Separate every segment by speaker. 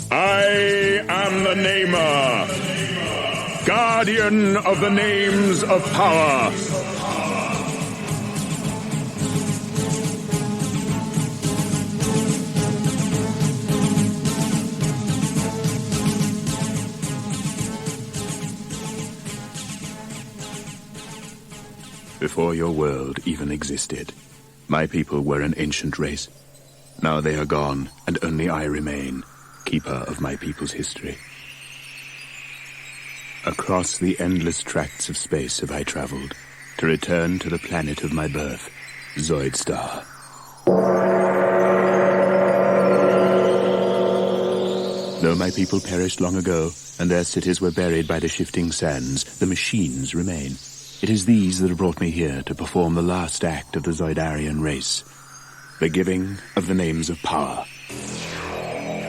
Speaker 1: I am the Namer, guardian of the names of power. Before your world even existed, my people were an ancient race. Now they are gone, and only I remain, keeper of my people's history. Across the endless tracts of space have I traveled, to return to the planet of my birth, Zoidstar. Though my people perished long ago, and their cities were buried by the shifting sands, the machines remain. It is these that have brought me here to perform the last act of the Zoidarian race, the giving of the names of power.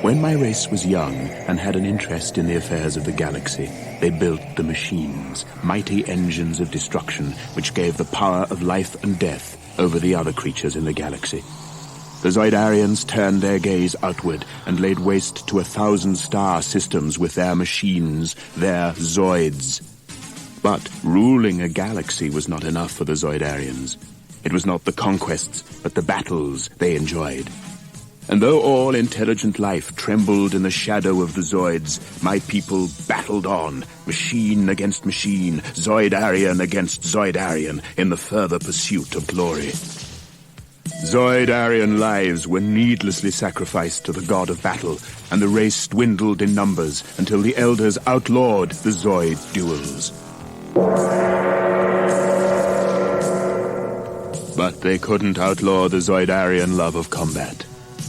Speaker 1: When my race was young and had an interest in the affairs of the galaxy, they built the machines, mighty engines of destruction which gave the power of life and death over the other creatures in the galaxy. The Zoidarians turned their gaze outward and laid waste to 1,000 star systems with their machines, their Zoids. But ruling a galaxy was not enough for the Zoidarians. It was not the conquests, but the battles they enjoyed. And though all intelligent life trembled in the shadow of the Zoids, my people battled on, machine against machine, Zoidarian against Zoidarian, in the further pursuit of glory. Zoidarian lives were needlessly sacrificed to the god of battle, and the race dwindled in numbers until the elders outlawed the Zoid duels. But they couldn't outlaw the Zoidarian love of combat.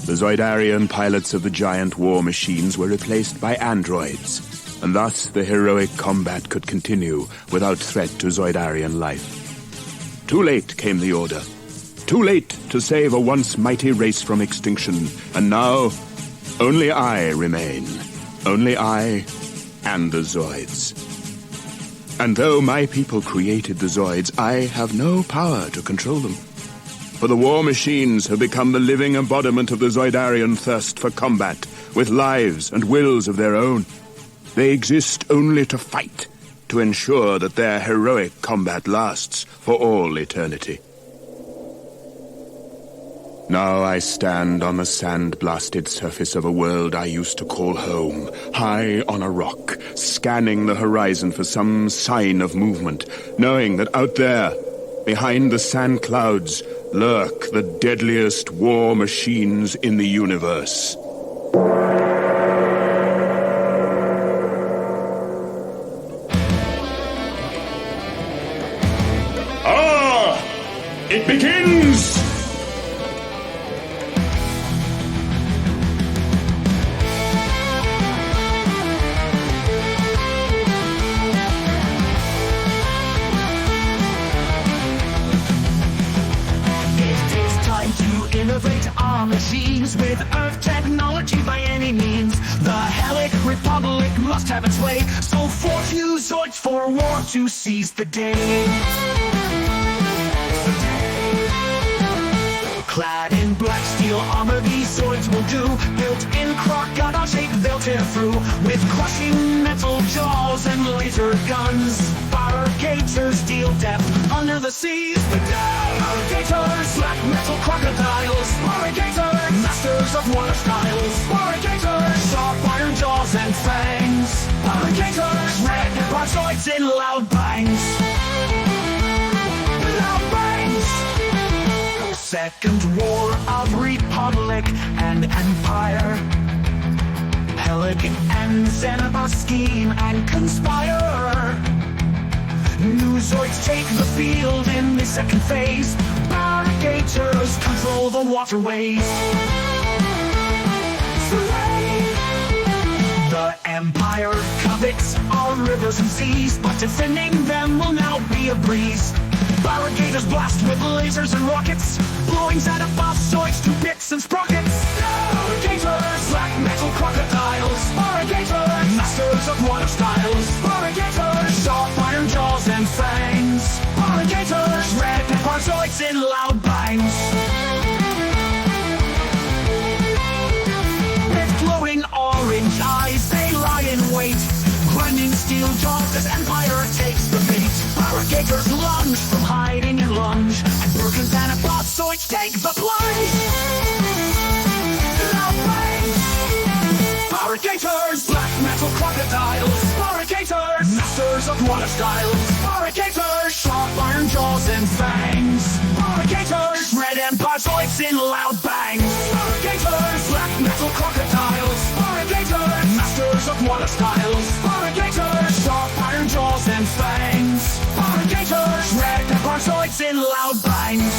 Speaker 1: The Zoidarian pilots of the giant war machines were replaced by androids, and thus the heroic combat could continue without threat to Zoidarian life. Too late came the order. Too late to save a once mighty race from extinction, and now only I remain. Only I and the Zoids. And though my people created the Zoids, I have no power to control them. For the war machines have become the living embodiment of the Zoidarian thirst for combat, with lives and wills of their own. They exist only to fight, to ensure that their heroic combat lasts for all eternity. Now I stand on the sand-blasted surface of a world I used to call home, high on a rock, scanning the horizon for some sign of movement, knowing that out there, behind the sand clouds, lurk the deadliest war machines in the universe. It begins!
Speaker 2: Our machines with Earth technology by any means. The Helic Republic must have its way, so forth you Zoids for war to seize the day. Clad in black steel armor, these Zoids will do. Built in Kroc, gun shape they'll tear through, with crushing metal jaws and laser guns. Barigators deal depth under the seas. The Barigators, black metal crocodiles. Barigators, masters of water styles. Barigators, sharp iron jaws and fangs. Barigators, red Zoids in loud bangs. Loud bangs. Second War of Republic and Empire. Helic and Xenobot scheme and conspire. New Zoids take the field in the second phase. Barigators control the waterways. The Empire covets our rivers and seas, but defending them will now be a breeze. Barigators blast with lasers and rockets, blowing Xenobot Zoids to bits and sprockets. Barigators, black metal crocodiles. Barigators, masters of water styles. Barigators, sharp iron jaws and fangs. Barigators, red Zoids in loud bangs. With glowing orange This empire takes the bait. Barigators lunge from hiding and lunge, and Birkins and Zoids take the plunge. Loud bangs. Barigators, black metal crocodiles. Barigators, masters of water styles. Barigators, sharp iron jaws and fangs. Barigators, red empire Zoids in loud bangs. Barigators, black metal crocodiles. Barigators, masters of water styles. Barigators, sharp iron jaws and fangs. Barigators, red empire Zoids in loud bangs.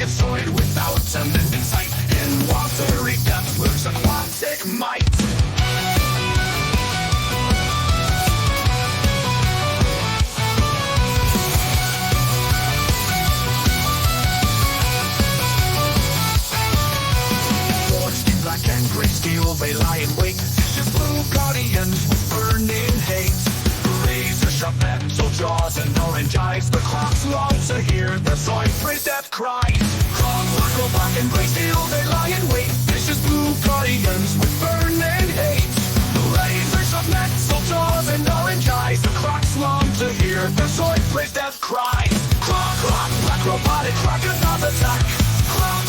Speaker 2: Zoid without a limit sight. In watery depths lurks aquatic might. Forged in black and gray steel, they lie in wait. Vicious blue guardians with burning hate. Razor sharp metal jaws and orange eyes. The Krocs long to hear their Zoid praise death cries. Kroc, black and gray steel, they lie in wait. Vicious blue guardians with burning hate. Razor sharp metal jaws and orange eyes. The Krocs long to hear their Zoid praise death cries. Kroc, black robotic crocodile attack. Kroc,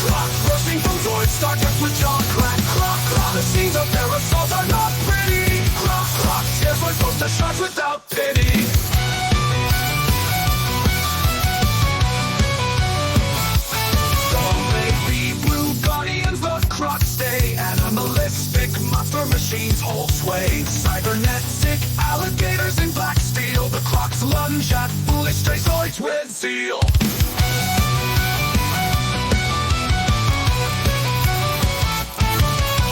Speaker 2: bursting from Zoidstar depths with jaw crack. Kroc, the scenes of their assault are not pretty. Kroc, tears Zoid post to sharks without pity. Kroc stay, animalistic monster machines hold sway. Cybernetic alligators in black steel. The Krocs lunge at foolish stray Zoids with zeal.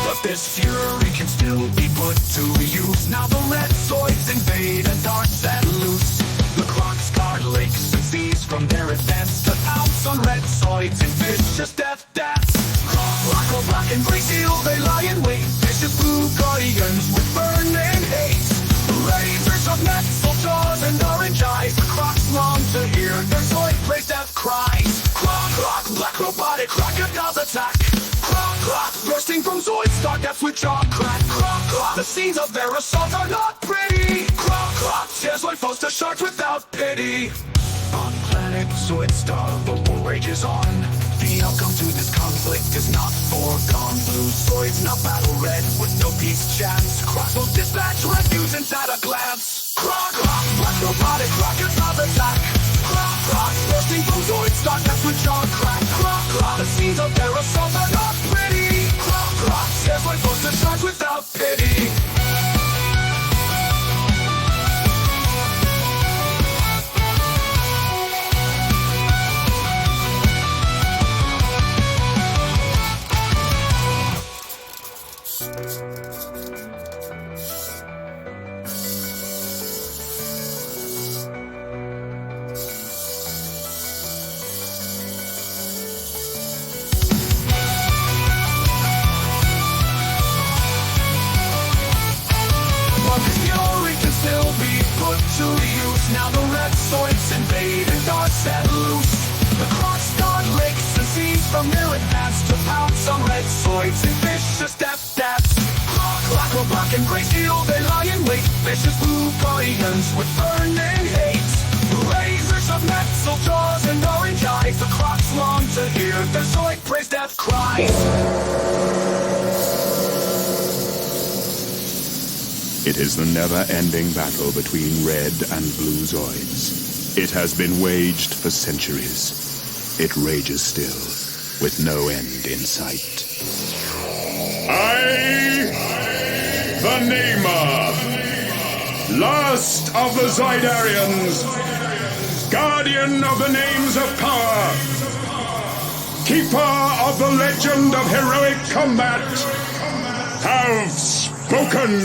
Speaker 2: But this fury can still be put to use. Now the red Zoids invade and are set loose. The Krocs guard lakes and seas from their advance to pounce on red Zoids in vicious death dance. Kroc, black and gray steel, they lie in wait. Vicious blue guardians with burning hate. Razors of metal jaws and orange eyes. The Krocs long to hear their Zoid praise death cries. Kroc, black robotic crocodiles attack. Kroc, bursting from Zoidstar depths with jaw crack. Kroc, the scenes of their assault are not pretty. Kroc, tears Zoid foes to sharks without pity. On planet Zoidstar, the war rages on. The outcome to this conflict is not foregone. Blue Zoids now battle red with no peace chance. Kroc will dispatch red mutants at a glance. Kroc, black robotic crocodile attack. Kroc, bursting from Zoidstar depths with jaw crack. Kroc, the scenes of their assault are not pretty. Kroc, tears Zoid foes to sharks without pity. To use. Now the red Zoids invade and are set loose. The Krocs guard lakes and seas from their advance to pounce on red Zoids in vicious death dance. Kroc, black and gray steel, they lie in wait. Vicious blue guardians with burning hate. Razors of metal jaws and orange eyes. The Krocs long to hear their Zoid praise death cries.
Speaker 1: It is the never-ending battle between red and blue Zoids. It has been waged for centuries. It rages still, with no end in sight.
Speaker 3: I, the Namer, last of the Zoidarians, guardian of the names of power, keeper of the legend of heroic combat, have spoken.